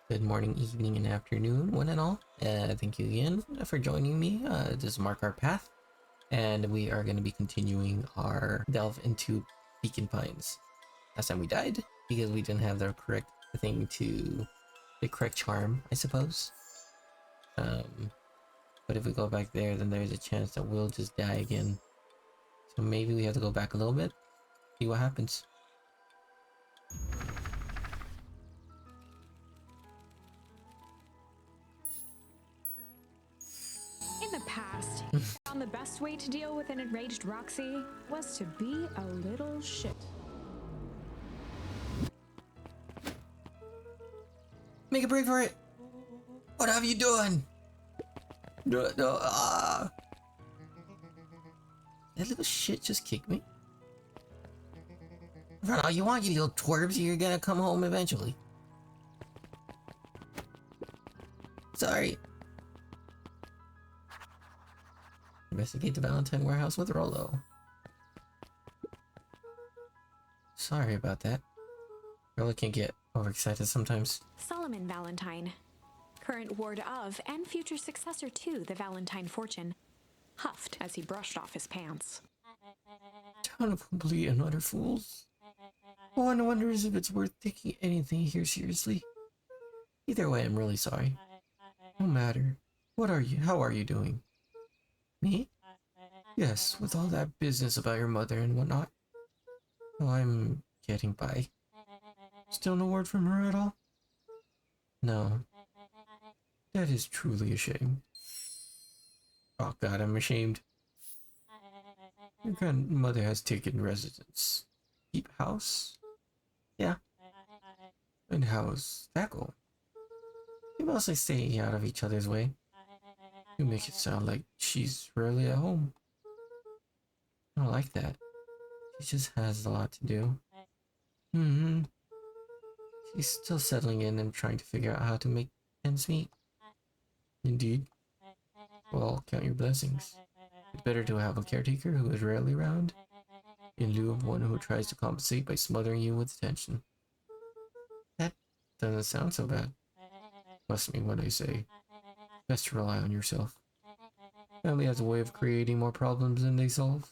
Good morning, evening, and afternoon, one and all. Thank you again for joining me. Just mark our path, and we are going to be continuing our delve into Beacon Pines. Last time we died because we didn't have the correct the correct charm, I suppose. But if we go back there, then there's a chance that we'll just die again. So maybe we have to go back a little bit, see what happens. In the past, he found the best way to deal with an enraged Roxy was to be a little shit. Make a break for it! What have you done? No, That little shit just kicked me. Run all you want, you little twerps. You're gonna come home eventually. Sorry. Investigate the Valentine warehouse with Rolo. Sorry about that. Rolo can get overexcited sometimes. Solomon Valentine, current ward of and future successor to the Valentine fortune, huffed as he brushed off his pants. Town of complete and utter fools. One wonders if it's worth taking anything here seriously. Either way, I'm really sorry. No matter. What are you? How are you doing? Me? Yes, with all that business about your mother and whatnot. Oh, I'm getting by. Still no word from her at all? No. That is truly a shame. Oh god, I'm ashamed. Your grandmother has taken residence. Keep house? Yeah. And how's that going? You mostly stay out of each other's way. You make it sound like she's rarely at home. I don't like that. She just has a lot to do. Mm-hmm. She's still settling in and trying to figure out how to make ends meet. Indeed. Well, count your blessings. It's better to have a caretaker who is rarely around, in lieu of one who tries to compensate by smothering you with attention. That doesn't sound so bad. Trust me when I say, best to rely on yourself. Family has a way of creating more problems than they solve.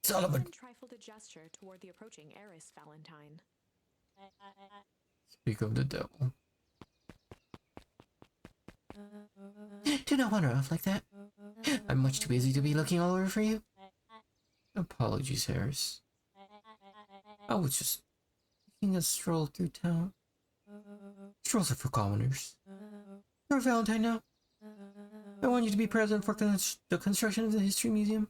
Solomon! Trifled a gesture toward the approaching heiress Valentine. Speak of the devil. Do not wander off like that. I'm much too busy to be looking all over for you. Apologies, Harris. I was just taking a stroll through town. Strolls are for commoners. You're a Valentine now. I want you to be present for the construction of the History Museum.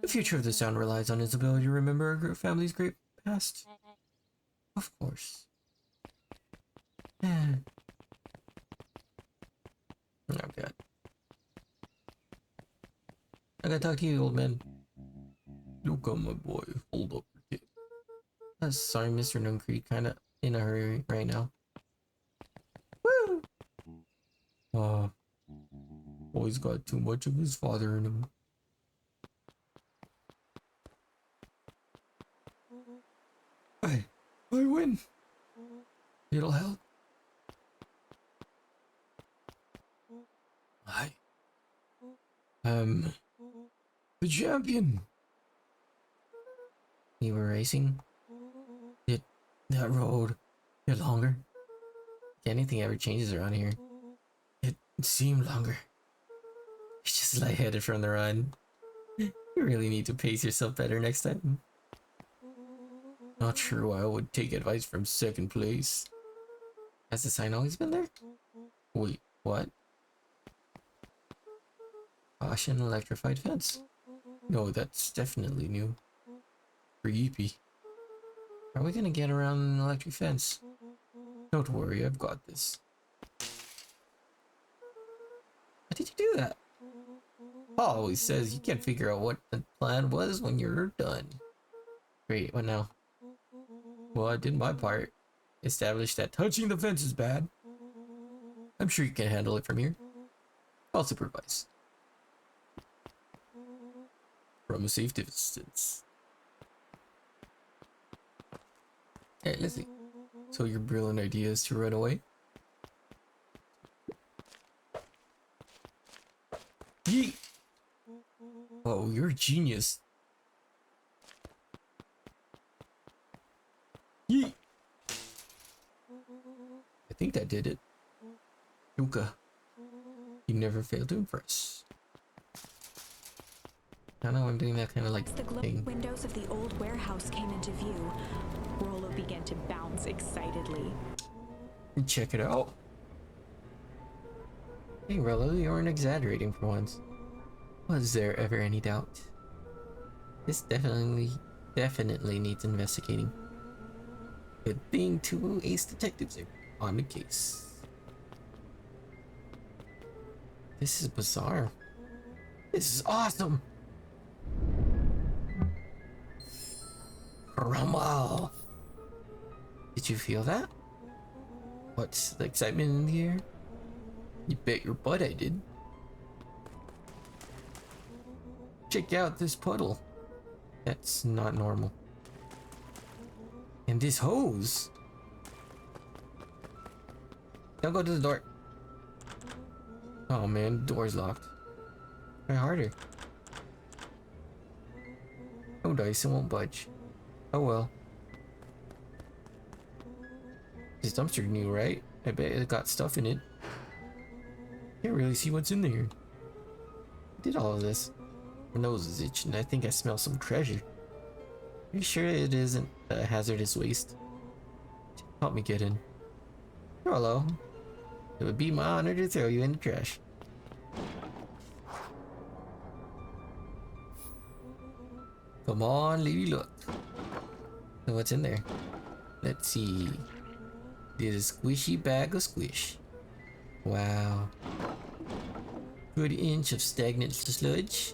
The future of this town relies on its ability to remember our family's great past. Of course. Oh god. I gotta talk to you, old man. Look on my boy. Hold up your kid. Sorry, Mr. Nuncreed. Kinda in a hurry right now. Woo! Boy's got too much of his father in him. I win. It'll help. I am the champion. You were racing? Did that road get longer? If anything ever changes around here, it seemed longer. It's just lightheaded from the run. You really need to pace yourself better next time. Not sure why I would take advice from second place. Has the sign always been there? Wait, what? Caution, electrified fence. No, that's definitely new. Creepy. How are we gonna get around an electric fence? Don't worry, I've got this. How did you do that? Paul always says you can't figure out what the plan was when you're done. Great, what now? Well, I did my part. Established that touching the fence is bad. I'm sure you can handle it from here. I'll supervise. from a safe distance. Hey, let's see. So your brilliant idea is to run away? Yeet! Oh, you're a genius. Yeet! I think that did it. Luca, you never fail to impress. I know I'm doing that kind of like As the thing. windows of the old warehouse came into view, Rolo began to bounce excitedly. Check it out. Hey Rolo, you aren't exaggerating for once. Was there ever any doubt? This definitely needs investigating. Good thing two ace detectives are on the case. This is bizarre. This is awesome. Rumble. Did you feel that? What's the excitement in the air? You bet your butt I did. Check out this puddle. That's not normal. And this hose. Don't go to the door. Oh man, the door's locked. Try harder. No dice, it won't budge. Oh well. This dumpster new, right? I bet it got stuff in it. Can't really see what's in there. I did all of this. My nose is itching. I think I smell some treasure. Are you sure it isn't hazardous waste? Help me get in. Hello. It would be my honor to throw you in the trash. Come on, lady, look. So what's in there? Let's see. This squishy bag of squish. Wow. Good inch of stagnant sludge.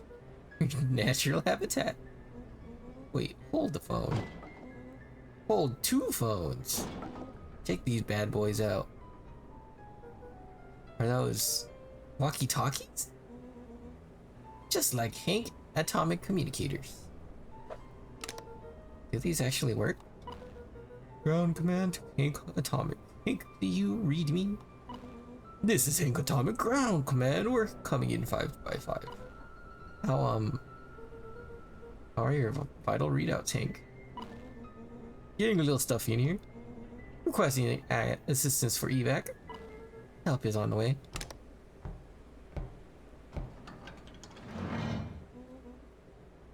Natural habitat. Wait, hold the phone. Hold two phones. Check these bad boys out. Are those walkie-talkies? Just like Hank atomic communicators. Do these actually work? Ground command, Hank atomic. Hank, do you read me? This is Hank atomic ground command. We're coming in 5x5. How are your vital readouts, Hank? Getting a little stuffy in here. Requesting assistance for evac. Help is on the way.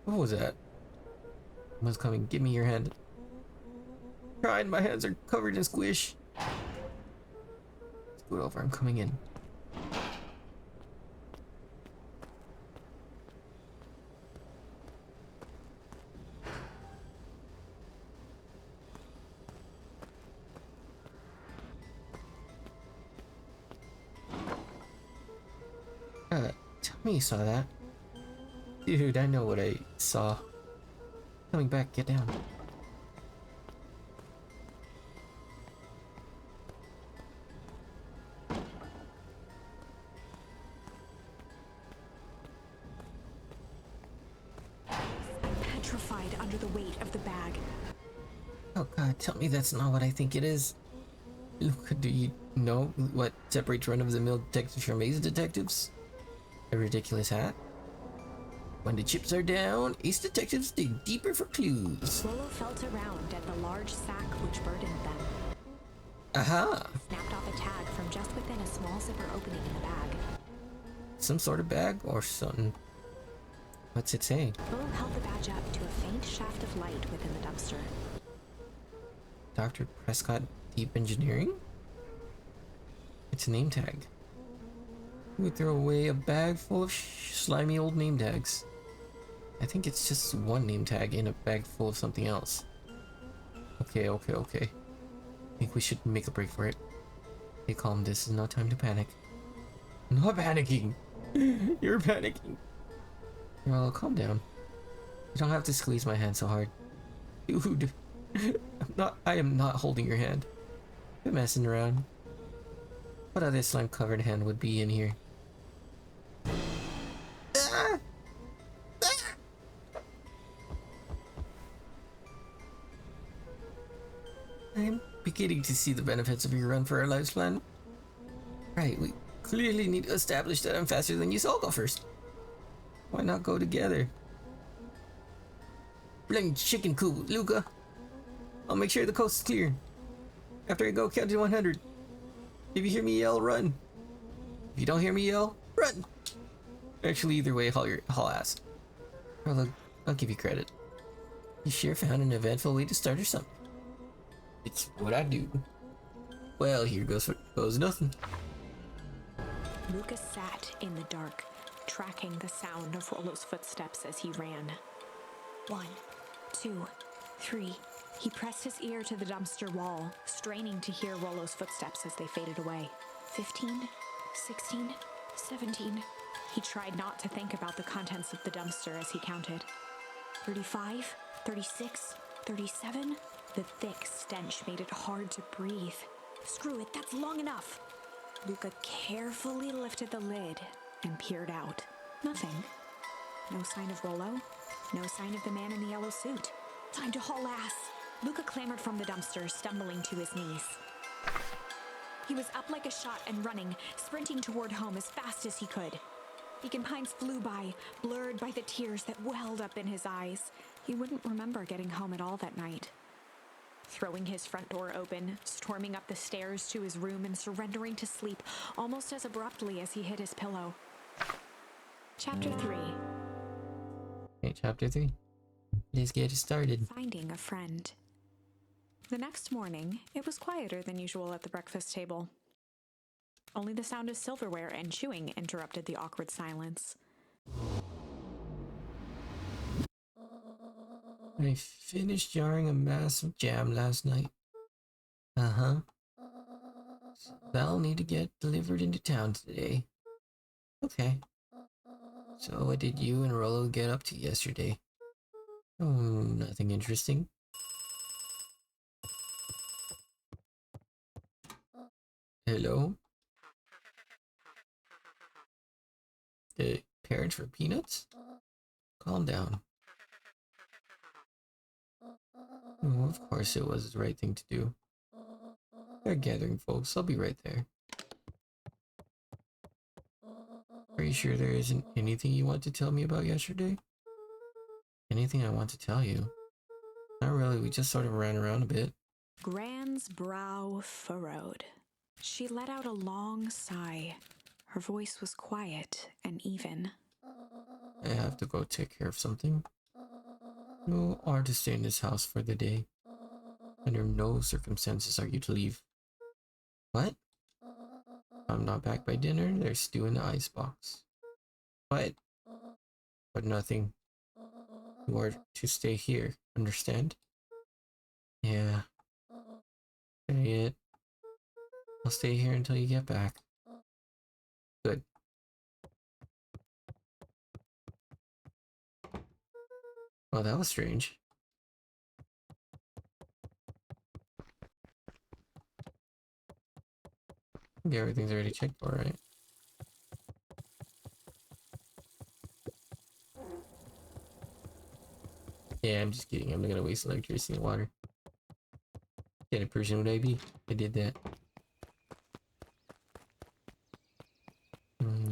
What was that? Someone's coming. Give me your hand. Trying. My hands are covered in squish. Scoot over. I'm coming in. Tell me you saw that. Dude, I know what I saw. Coming back, get down. Petrified under the weight of the bag. Oh god, tell me that's not what I think it is. Look, do you know what separates run-of-the-mill detectives from ace detectives? A ridiculous hat? When the chips are down, ace detectives dig deeper for clues. Rolo felt around at the large sack which burdened them. Aha! Snapped off a tag from just within a small zipper opening in the bag. Some sort of bag or something. What's it say? Rolo held the badge up to a faint shaft of light within the dumpster. Dr. Prescott Deep Engineering? It's a name tag. Who would throw away a bag full of slimy old name tags? I think it's just one name tag in a bag full of something else. Okay. I think we should make a break for it. Stay calm, this is no time to panic. I'm not panicking! You're panicking! Well, calm down. You don't have to squeeze my hand so hard. Dude, I am not holding your hand. Quit messing around. What other slime covered hand would be in here? I'm beginning to see the benefits of your run for our lives plan. Right, we clearly need to establish that I'm faster than you, so I'll go first. Why not go together? Bling chicken coop, Luca. I'll make sure the coast is clear. After I go count to 100. If you hear me yell, run. If you don't hear me yell, run. Actually, either way, haul ass. Rolo, I'll give you credit. You sure found an eventful way to start or something. It's what I do. Well, here goes nothing. Lucas sat in the dark, tracking the sound of Rolo's footsteps as he ran. 1, 2, 3. He pressed his ear to the dumpster wall, straining to hear Rolo's footsteps as they faded away. 15, 16, 17. He tried not to think about the contents of the dumpster as he counted. 35, 36, 37. The thick stench made it hard to breathe. Screw it, that's long enough. Luca carefully lifted the lid and peered out. Nothing. No sign of Rolo. No sign of the man in the yellow suit. Time to haul ass. Luca clambered from the dumpster, stumbling to his knees. He was up like a shot and running, sprinting toward home as fast as he could. Beacon Pines flew by, blurred by the tears that welled up in his eyes. He wouldn't remember getting home at all that night. Throwing his front door open, storming up the stairs to his room and surrendering to sleep almost as abruptly as he hit his pillow. Chapter 3. Okay, chapter 3. Let's get started. Finding a friend. The next morning, it was quieter than usual at the breakfast table. Only the sound of silverware and chewing interrupted the awkward silence. I finished jarring a massive jam last night. Uh-huh. That'll need to get delivered into town today. Okay. So what did you and Rolo get up to yesterday? Oh, nothing interesting. Hello? The parents for peanuts? Calm down. Oh, of course it was the right thing to do. They're gathering folks. I'll be right there. Are you sure there isn't anything you want to tell me about yesterday? Anything I want to tell you? Not really, we just sort of ran around a bit. Gran's brow furrowed. She let out a long sigh. Her voice was quiet and even. I have to go take care of something. You are to stay in this house for the day. Under no circumstances are you to leave. What? I'm not back by dinner. There's stew in the icebox. What? But nothing. You are to stay here, understand? Yeah. Say it. I'll stay here until you get back. Good. Well, that was strange. Okay, everything's already checked for, right? Yeah, I'm just kidding. I'm not gonna waste electricity and water. Get a person would I be? I did that.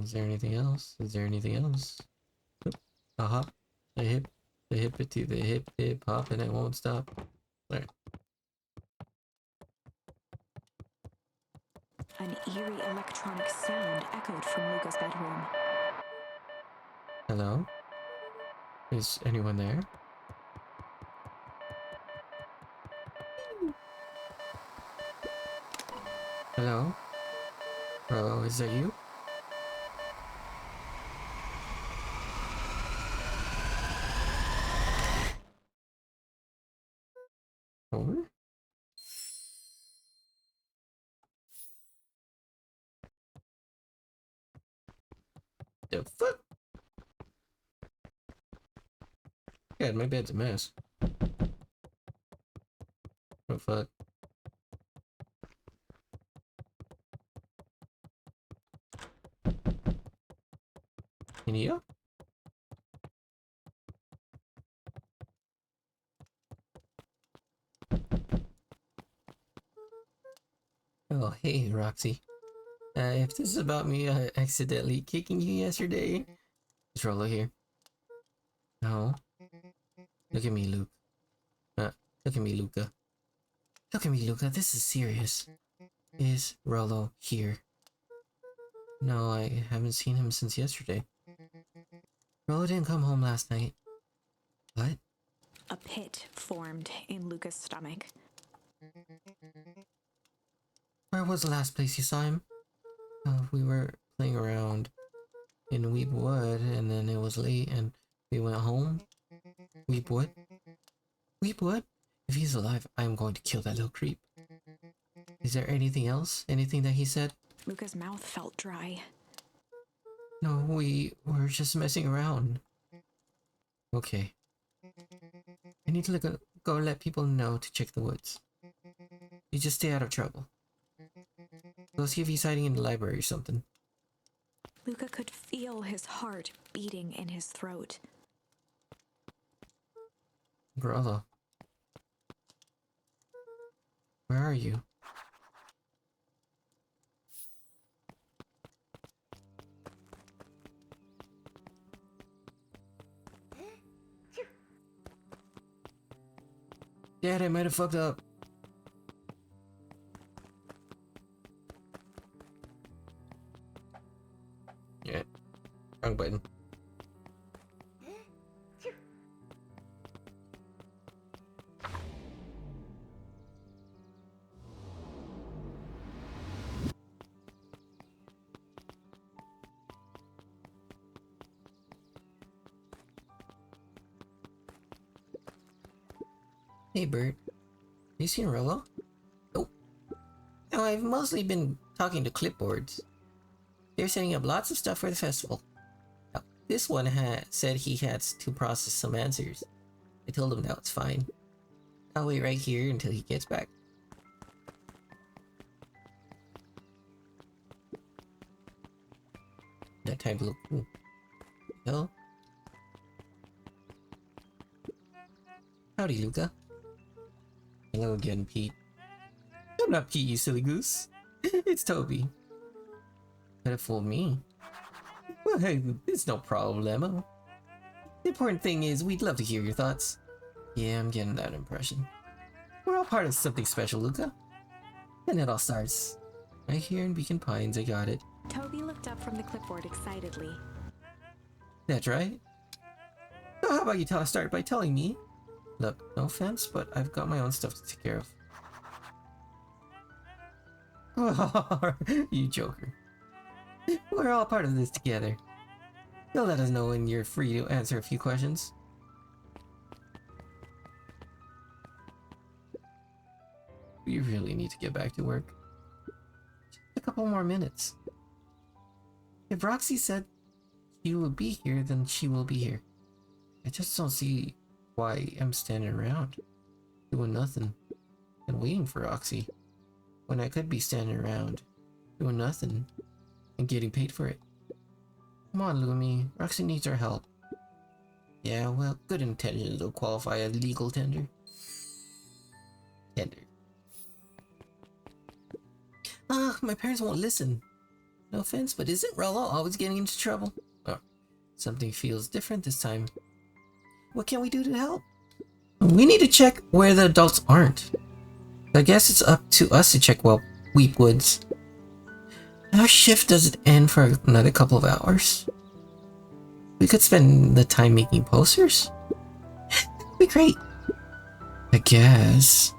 Is there anything else? Is there anything else? A hop, a hip, the hippity, the hip, hip, hop, and I won't stop. There. An eerie electronic sound echoed from Luca's bedroom. Hello? Is anyone there? Hello? Hello, is that you? Over? The fuck? God, my bed's a mess. Oh fuck. Inia? Oh, hey, Roxy. If this is about me accidentally kicking you yesterday, is Rolo here? No. Look at me, Luke. Uh, Look at me, Luca. Look at me, Luca. This is serious. Is Rolo here? No, I haven't seen him since yesterday. Rolo didn't come home last night. What? A pit formed in Luca's stomach. Where was the last place you saw him? We were playing around in Weepwood, and then it was late, and we went home. Weepwood? Weepwood? If he's alive, I'm going to kill that little creep. Is there anything else? Anything that he said? Luca's mouth felt dry. No, we were just messing around. Okay. I need to go let people know to check the woods. You just stay out of trouble. Go see if he's hiding in the library or something. Luca could feel his heart beating in his throat. Rolo. Where are you? Dad, I might have fucked up. Yeah, wrong button. Hey, Bert. You seen Rolo? Nope. No, I've mostly been talking to clipboards. They're setting up lots of stuff for the festival. Now, this one said he had to process some answers. I told him that was fine. I'll wait right here until he gets back. That time to look cool. Hell? Howdy, Luca. Hello again, Pete. I'm not Pete, you silly goose. It's Toby. Could have fooled me. Well, hey, it's no problemo. The important thing is, we'd love to hear your thoughts. Yeah, I'm getting that impression. We're all part of something special, Luca. And it all starts right here in Beacon Pines. I got it. Toby looked up from the clipboard excitedly. That's right. So how about you start by telling me? Look, no offense, but I've got my own stuff to take care of. You joker. We're all part of this together. You'll let us know when you're free to answer a few questions. We really need to get back to work. Just a couple more minutes. If Roxy said she will be here, then she will be here. I just don't see why I'm standing around, doing nothing, and waiting for Roxy, when I could be standing around, doing nothing, and getting paid for it. Come on, Lumi. Roxy needs our help. Yeah, well, good intentions will qualify as legal tender. My parents won't listen. No offense, but isn't Rolo always getting into trouble? Oh, something feels different this time. What can we do to help? We need to check where the adults aren't. I guess it's up to us to check Weepwoods. Our shift doesn't end for another couple of hours. We could spend the time making posters. That'd be great. I guess.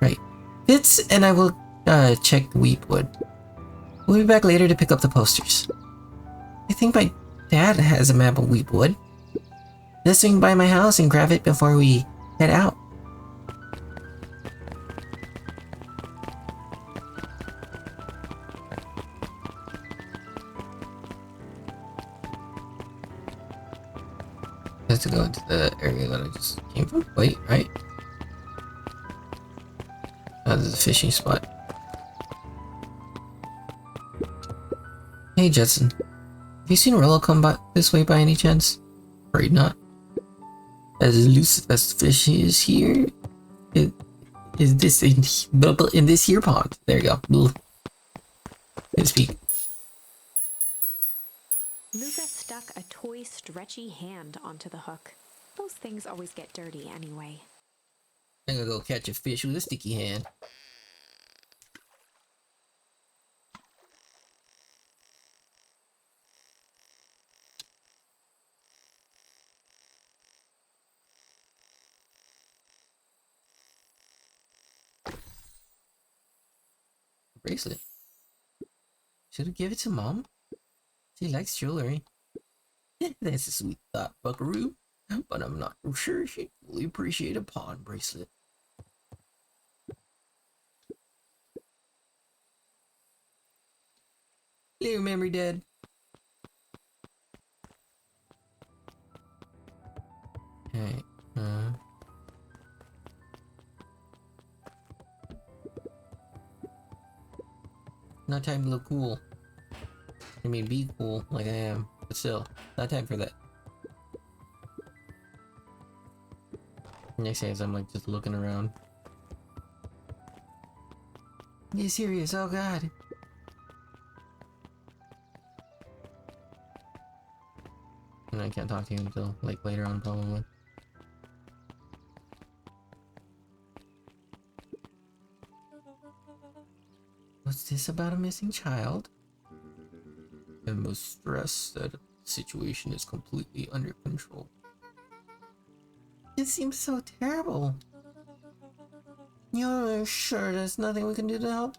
Right. Fitz and I will check Weepwood. We'll be back later to pick up the posters. I think my dad has a map of Weepwood. Let's swing by my house and grab it before we head out. Let's go into the area that I just came from. Wait, right? Oh, this is a fishing spot. Hey, Jetson. Have you seen Rolo come by this way by any chance? Afraid not. As elusive as the fish is here, Is this in this here pond? There you go. Good speak. Luca stuck a toy stretchy hand onto the hook. Those things always get dirty anyway. I'm gonna go catch a fish with a sticky hand. Bracelet. Should I give it to Mom? She likes jewelry. That's a sweet thought, Buckaroo. But I'm not sure she'd fully appreciate a pawn bracelet. Hello, memory dead. Hey, not time to look cool. I mean, be cool like I am, but still, not time for that. Next thing is I'm like just looking around. You serious? Oh god. And I can't talk to you until like later on probably. What's this about a missing child? I'm most stressed that the situation is completely under control. It seems so terrible. You're sure there's nothing we can do to help?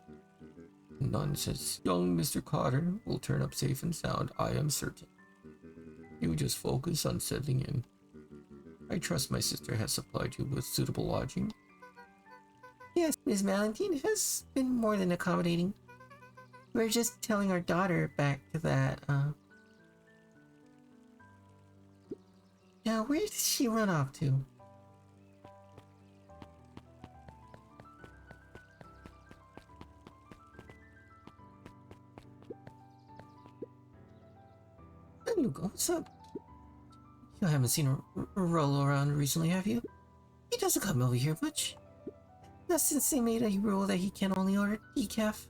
Nonsense. Young Mr. Carter will turn up safe and sound, I am certain. You just focus on settling in. I trust my sister has supplied you with suitable lodging. Yes, Miss Valentine has been more than accommodating. We're just telling our daughter back to that, Now, where did she run off to? Hey, Luca, what's up? You haven't seen Rolo around recently, have you? He doesn't come over here much. Not since they made a rule that he can only order decaf.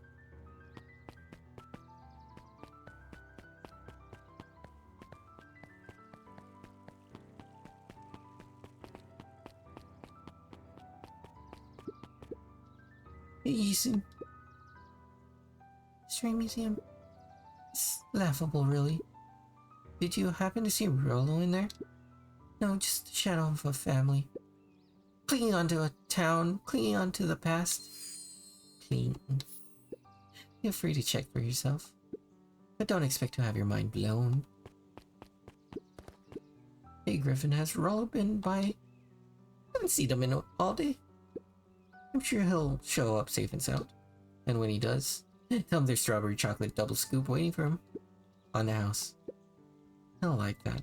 Eason. String Museum. It's laughable, really. Did you happen to see Rolo in there? No, just the shadow of a family. Clinging onto a town, clinging onto the past. Cling. Feel free to check for yourself. But don't expect to have your mind blown. Hey Griffin, has Rolo been by? I haven't seen him in all day. I'm sure he'll show up safe and sound. And when he does, tell him there's strawberry chocolate double scoop waiting for him on the house. He'll like that.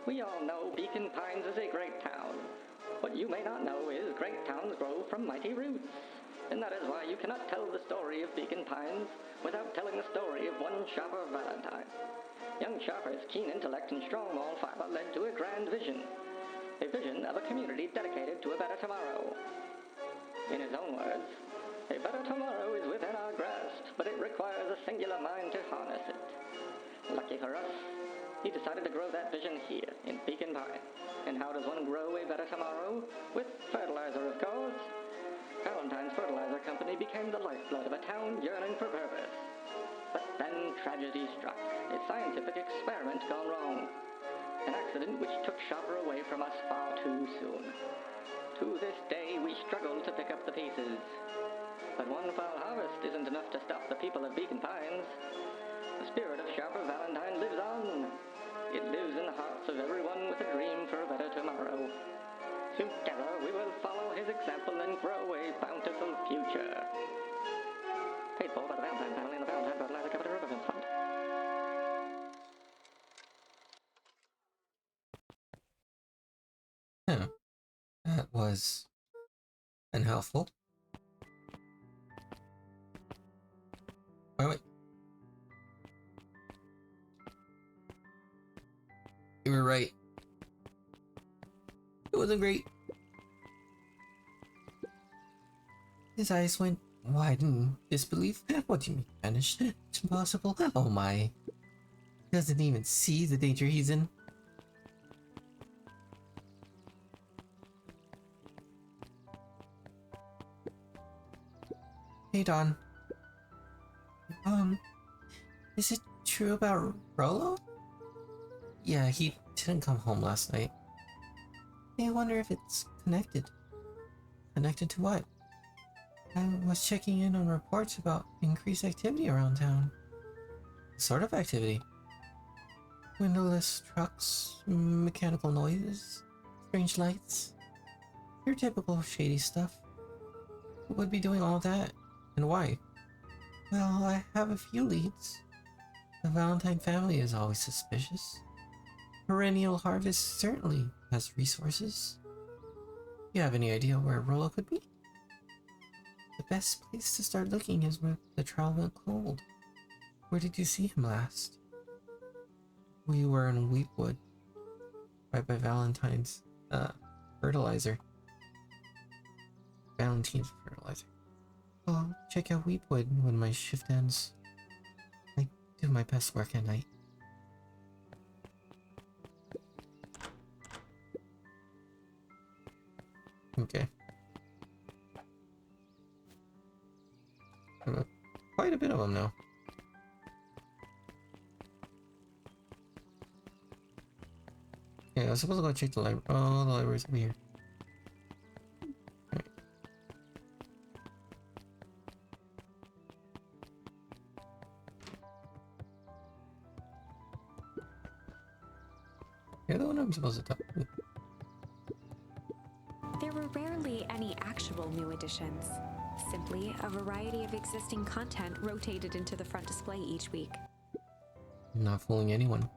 We all know Beacon Pines is a great town. What you may not know is great towns grow from mighty roots. And that is why you cannot tell the story of Beacon Pines without telling the story of one Shopper Valentine. Young Shopper's keen intellect and strong moral fiber led to a grand vision. A vision of a community dedicated to a better tomorrow. In his own words, a better tomorrow is within our grasp, but it requires a singular mind to harness it. Lucky for us, he decided to grow that vision here in Beacon Pine. And how does one grow a better tomorrow? With fertilizer, of course. Valentine's Fertilizer Company became the lifeblood of a town yearning for purpose. But then tragedy struck, a scientific experiment gone wrong. An accident which took Shopper away from us far too soon. To this day, we struggle to pick up the pieces. But one foul harvest isn't enough to stop the people of Beacon Pines. The spirit of Shopper Valentine lives on. It lives in the hearts of everyone with a dream for a better tomorrow. Together, we will follow his example and grow a bountiful future. Paid for by the Valentine family and the Valentine Fertilizer Company Residence Fund. Yeah, that was unhelpful. Wait. right. It wasn't great. His eyes went wide in disbelief. What do you mean vanished? It's impossible. Oh my. He doesn't even see the danger he's in. Hey Don. Is it true about Rolo? Yeah, he didn't come home last night. I wonder if it's connected. Connected to what? I was checking in on reports about increased activity around town. What sort of activity? Windowless trucks, mechanical noises, strange lights. Your typical shady stuff. Who would be doing all that, and why? Well, I have a few leads. The Valentine family is always suspicious. Perennial Harvest certainly has resources. You have any idea where Rolo could be? The best place to start looking is where the trial went cold. Where did you see him last? We were in Wheatwood, right by Valentine's fertilizer. Valentine's fertilizer. I'll check out Wheatwood when my shift ends. I do my best work at night. Okay. Quite a bit of them now. Yeah, I was supposed to go check the library. Oh, the library's over here. Right. You're the one I'm supposed to talk to. There were rarely any actual new additions. Simply a variety of existing content rotated into the front display each week. I'm not fooling anyone.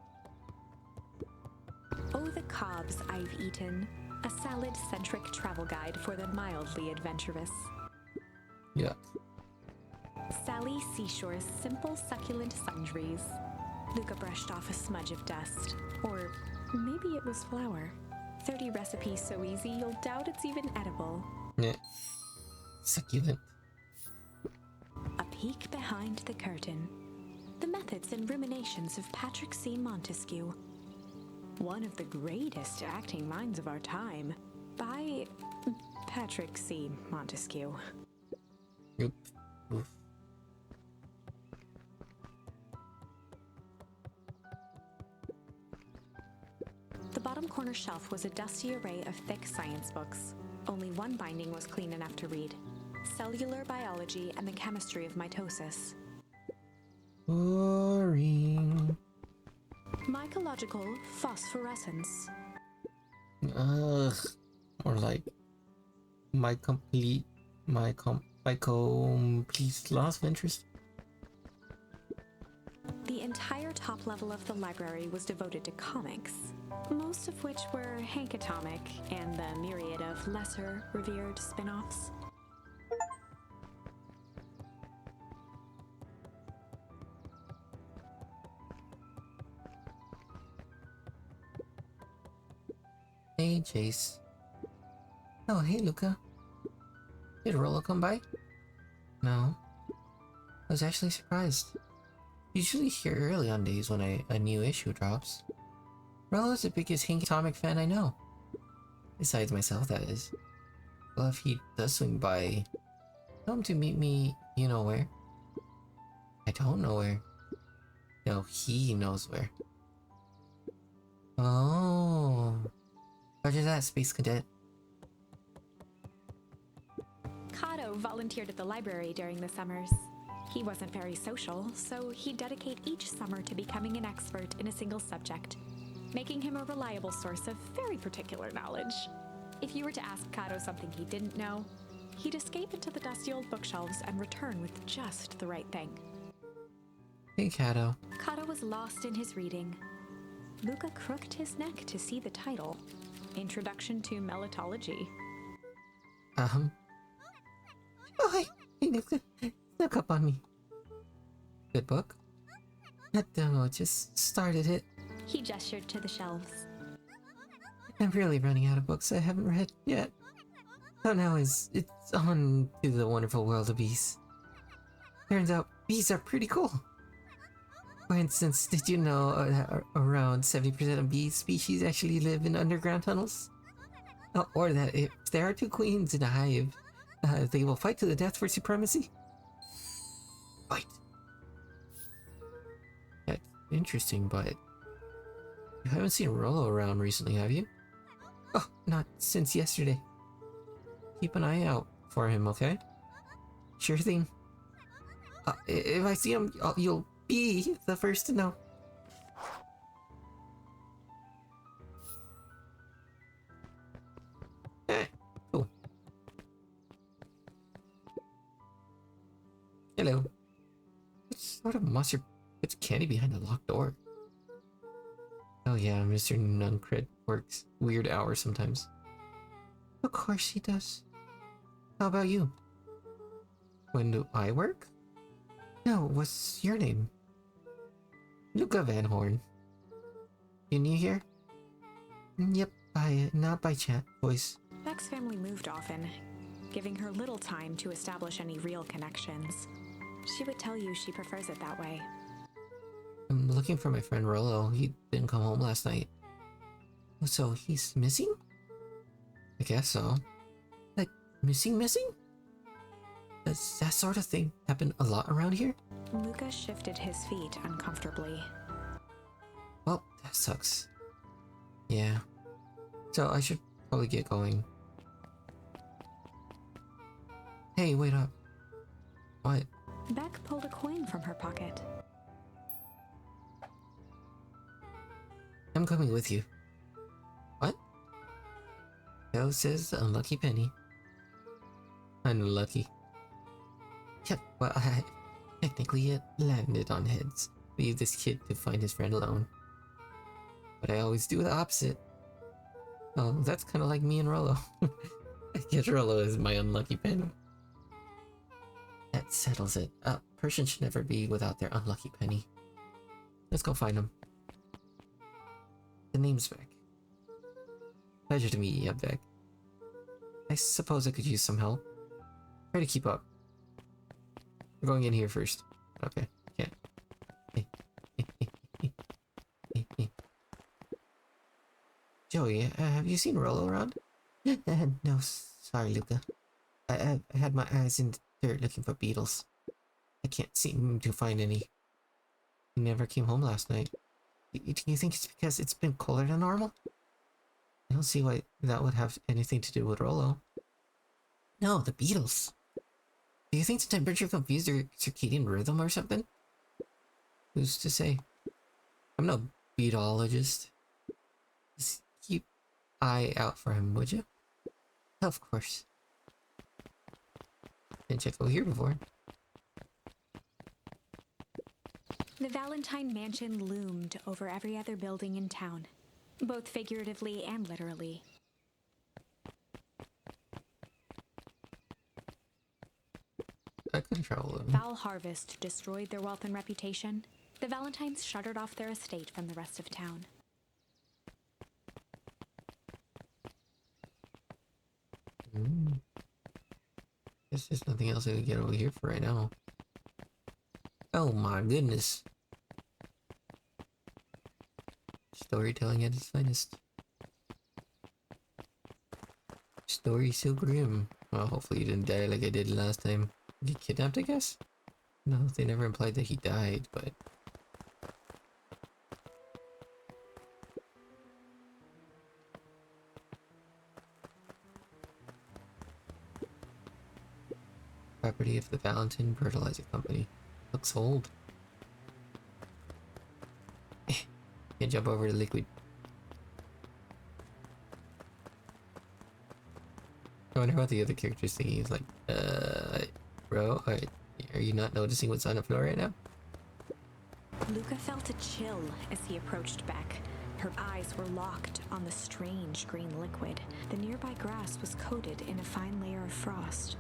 Oh, the cobs I've eaten. A salad-centric travel guide for the mildly adventurous. Yeah. Sally Seashore's simple succulent sundries. Luca brushed off a smudge of dust. Or maybe it was flour. 30 recipes so easy you'll doubt it's even edible. Yeah. Succulent. A peek behind the curtain. The methods and ruminations of Patrick C. Montesquieu. One of the greatest acting minds of our time. By Patrick C. Montesquieu. Yep. Oof. The bottom corner shelf was a dusty array of thick science books. Only one binding was clean enough to read. Cellular Biology and the Chemistry of Mitosis. Boring. Mycological Phosphorescence. Ugh. Or like my complete loss of interest. The entire top level of the library was devoted to comics, most of which were Hank Atomic and the myriad of lesser revered spin-offs. Hey, Chase. Oh, hey, Luca. Did Rolo come by? No. I was actually surprised. Usually here early on days when a new issue drops. Rolo's the biggest Hank Atomic fan I know. Besides myself, that is. Well, if he does swing by, tell him to meet me, you know where. I don't know where. No, he knows where. Oh. Roger that, Space Cadet. Kato volunteered at the library during the summers. He wasn't very social, so he'd dedicate each summer to becoming an expert in a single subject, making him a reliable source of very particular knowledge. If you were to ask Kato something he didn't know, he'd escape into the dusty old bookshelves and return with just the right thing. Hey, Kato. Kato was lost in his reading. Luca crooked his neck to see the title, Introduction to Melitology. Oh, hey, Luca. Snuck up on me. Good book? That demo just started it. He gestured to the shelves. I'm really running out of books I haven't read yet. So now it's on to the wonderful world of bees. Turns out bees are pretty cool. For instance, did you know that around 70% of bee species actually live in underground tunnels? Or that if there are two queens in a hive, they will fight to the death for supremacy? Fight. That's interesting, but you haven't seen Rolo around recently, have you? Oh, not since yesterday. Keep an eye out for him, okay? Sure thing. If I see him, you'll be the first to know. Cool. Hello. What sort of monster puts candy behind a locked door? Oh yeah, Mr. Nuncred works weird hours sometimes. Of course he does. How about you? When do I work? No, what's your name? Luca Van Horn. You new here? Yep, not by chat, voice. Beck's family moved often, giving her little time to establish any real connections. She would tell you she prefers it that way. I'm looking for my friend Rolo. He didn't come home last night. So he's missing? I guess so. Like, missing? Does that sort of thing happen a lot around here? Luca shifted his feet uncomfortably. Well, that sucks. Yeah. So I should probably get going. Hey, wait up. What? Beck pulled a coin from her pocket. I'm coming with you. What? Belle says unlucky penny. Unlucky. Yep, well, technically it landed on heads. Leave this kid to find his friend alone. But I always do the opposite. Oh, that's kind of like me and Rolo. I guess Rolo is my unlucky penny. That settles it. A person should never be without their unlucky penny. Let's go find him. The name's Beck. Pleasure to meet you, Beck. I suppose I could use some help. Try to keep up. We're going in here first. Okay, yeah. Joey, have you seen Rolo around? No, sorry, Luca. I had my eyes in the dirt looking for beetles. I can't seem to find any. He never came home last night. Do you think it's because it's been colder than normal? I don't see why that would have anything to do with Rolo. No, the beetles. Do you think the temperature confused their circadian rhythm or something? Who's to say? I'm no beetologist. Just keep eye out for him, would you? Of course. Didn't check over here before. The Valentine Mansion loomed over every other building in town, both figuratively and literally. I couldn't travel them. Foul harvest destroyed their wealth and reputation. The Valentines shuttered off their estate from the rest of town. Guess there's nothing else I can get over here for right now. Oh my goodness. Storytelling at its finest. Story so grim. Well, hopefully you didn't die like I did last time. Get kidnapped, I guess? No, they never implied that he died, but... Property of the Valentine Fertilizer Company. Looks old. Can't jump over the liquid. I wonder what the other character's thinking. He's like, bro, are you not noticing what's on the floor right now? Luca felt a chill as he approached Beck. Her eyes were locked on the strange green liquid. The nearby grass was coated in a fine layer of frost.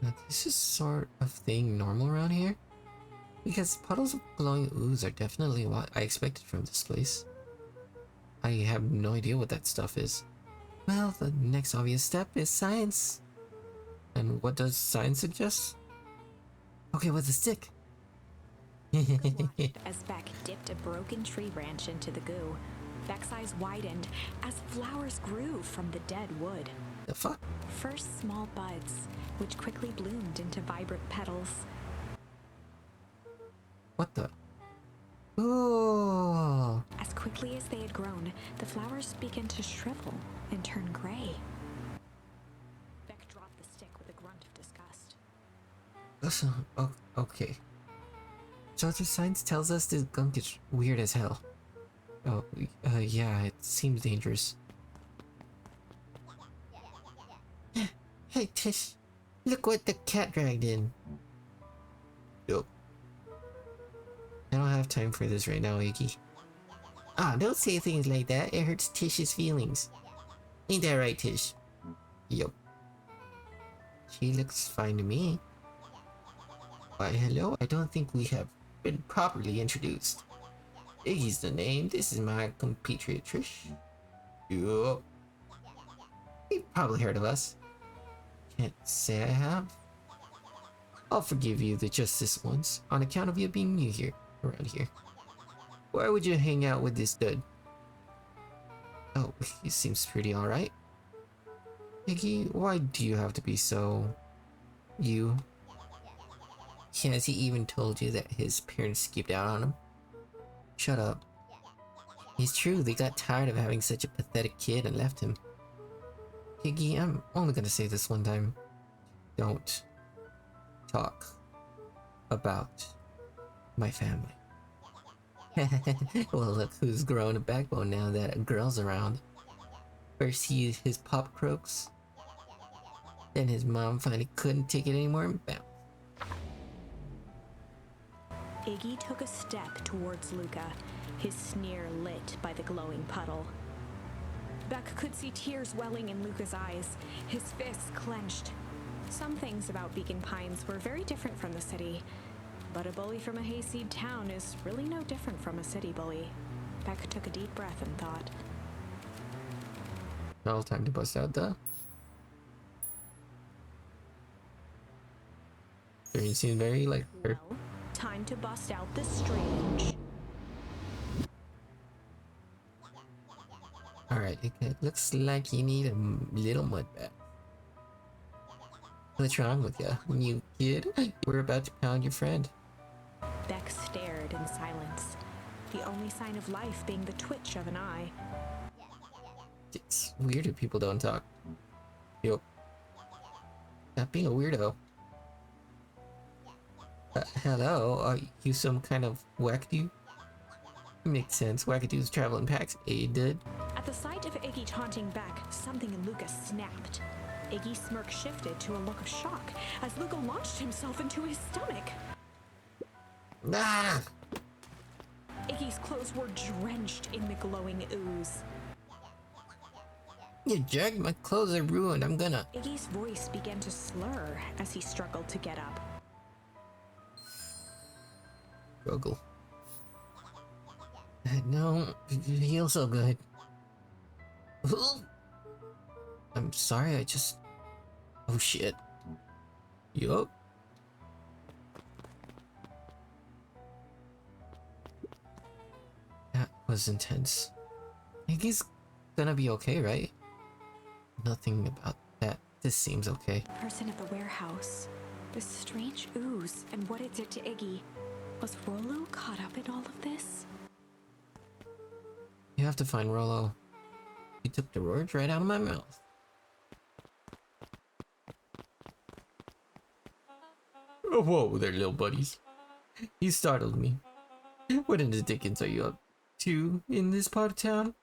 Now, this is sort of thing normal around here? Because puddles of glowing ooze are definitely what I expected from this place. I have no idea what that stuff is. Well, the next obvious step is science. And what does science suggest? Okay, what's a stick? As Beck dipped a broken tree branch into the goo, Beck's eyes widened as flowers grew from the dead wood. The fuck? First small buds, which quickly bloomed into vibrant petals. What the? Ooh. As quickly as they had grown, the flowers began to shrivel and turn gray. Beck dropped the stick with a grunt of disgust. Okay. So the science tells us this gunk is weird as hell. Oh, yeah, it seems dangerous. Hey, Tish, look what the cat dragged in. Yup. I don't have time for this right now, Iggy. Ah, don't say things like that. It hurts Tish's feelings. Ain't that right, Tish? Yup. She looks fine to me. Why, hello? I don't think we have been properly introduced. Iggy's the name. This is my compatriot, Trish. Yup. You've probably heard of us. Can't say I have. I'll forgive you just this once, on account of you being new here, around here. Why would you hang out with this dud? Oh, he seems pretty alright. Iggy, why do you have to be so... you? Has he even told you that his parents skipped out on him? Shut up. It's true, they got tired of having such a pathetic kid and left him. Iggy, I'm only gonna say this one time. Don't talk about my family. Well, look who's growing a backbone now that a girl's around. First his pop croaks, then his mom finally couldn't take it anymore and bam. Iggy took a step towards Luca, his sneer lit by the glowing puddle. Beck could see tears welling in Luca's eyes, his fists clenched. Some things about Beacon Pines were very different from the city, but a bully from a hayseed town is really no different from a city bully. Beck took a deep breath and thought. All time to bust out the... You seem very like her. Well, time to bust out the strange. Alright, it looks like you need a little mud bath. What's wrong with ya, you kid? We're about to pound your friend. Beck stared in silence, the only sign of life being the twitch of an eye. It's weird if people don't talk. Yup. Not being a weirdo. Hello, are you some kind of wackadoo? Makes sense, wackadoos travel in packs, did. At the sight of Iggy taunting Beck, something in Luca snapped. Iggy's smirk shifted to a look of shock as Luca launched himself into his stomach. Ah! Iggy's clothes were drenched in the glowing ooze. You jerk, my clothes are ruined, I'm gonna... Iggy's voice began to slur as he struggled to get up. Struggle. No, you feel so good. I'm sorry, I just... Oh shit. Yup. That was intense. I think he's gonna be okay, right? Nothing about that. This seems okay. Person at the warehouse. This strange ooze and what it did to Iggy. Was Rolo caught up in all of this? You have to find Rolo. He took the words right out of my mouth. Oh, whoa there, little buddies. You startled me. What in the dickens are you up to in this part of town?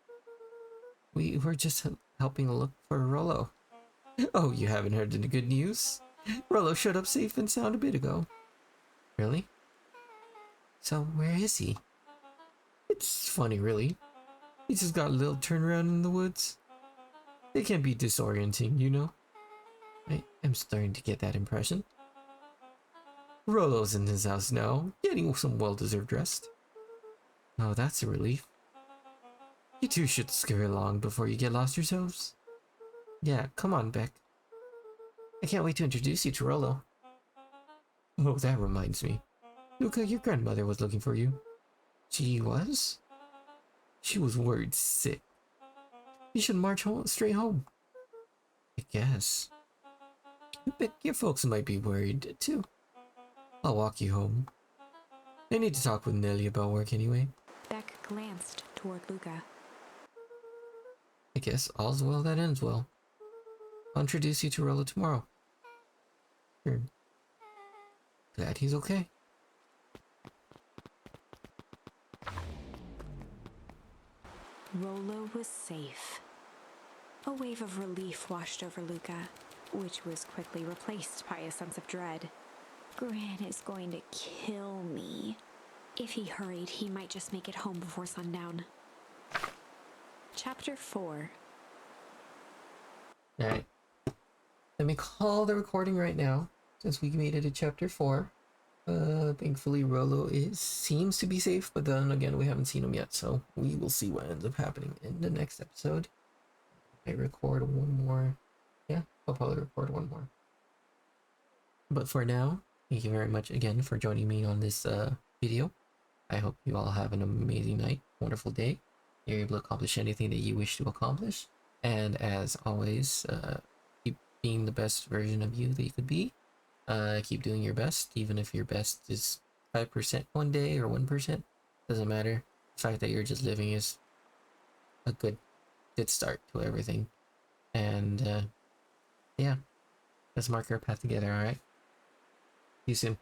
We were just helping look for Rolo. Oh, you haven't heard the good news? Rolo showed up safe and sound a bit ago. Really? So where is he? It's funny, really. He just got a little turnaround in the woods. It can be disorienting, you know? I am starting to get that impression. Rolo's in his house now, getting some well-deserved rest. Oh, that's a relief. You two should scurry along before you get lost yourselves. Yeah, come on, Beck. I can't wait to introduce you to Rolo. Oh, that reminds me. Luca, your grandmother was looking for you. She was? She was worried sick. You should march home, straight home. I guess. But your folks might be worried, too. I'll walk you home. I need to talk with Nelly about work anyway. Beck glanced toward Luca. I guess all's well that ends well. I'll introduce you to Rolo tomorrow. Sure. Glad he's okay. Rolo was safe. A wave of relief washed over Luca, which was quickly replaced by a sense of dread. Gran is going to kill me. If he hurried, he might just make it home before sundown. Chapter 4. Alright. Let me call the recording right now, since we made it to chapter 4. Thankfully Rolo seems to be safe, but then again we haven't seen him yet, so we will see what ends up happening in the next episode. I record one more. Yeah, I'll probably record one more. But for now, thank you very much again for joining me on this video. I hope you all have an amazing night, wonderful day. You're able to accomplish anything that you wish to accomplish. And as always, keep being the best version of you that you could be. Keep doing your best, even if your best is 5% one day or 1%. Doesn't matter. The fact that you're just living is a good start to everything. And yeah, let's mark our path together, alright? See you soon.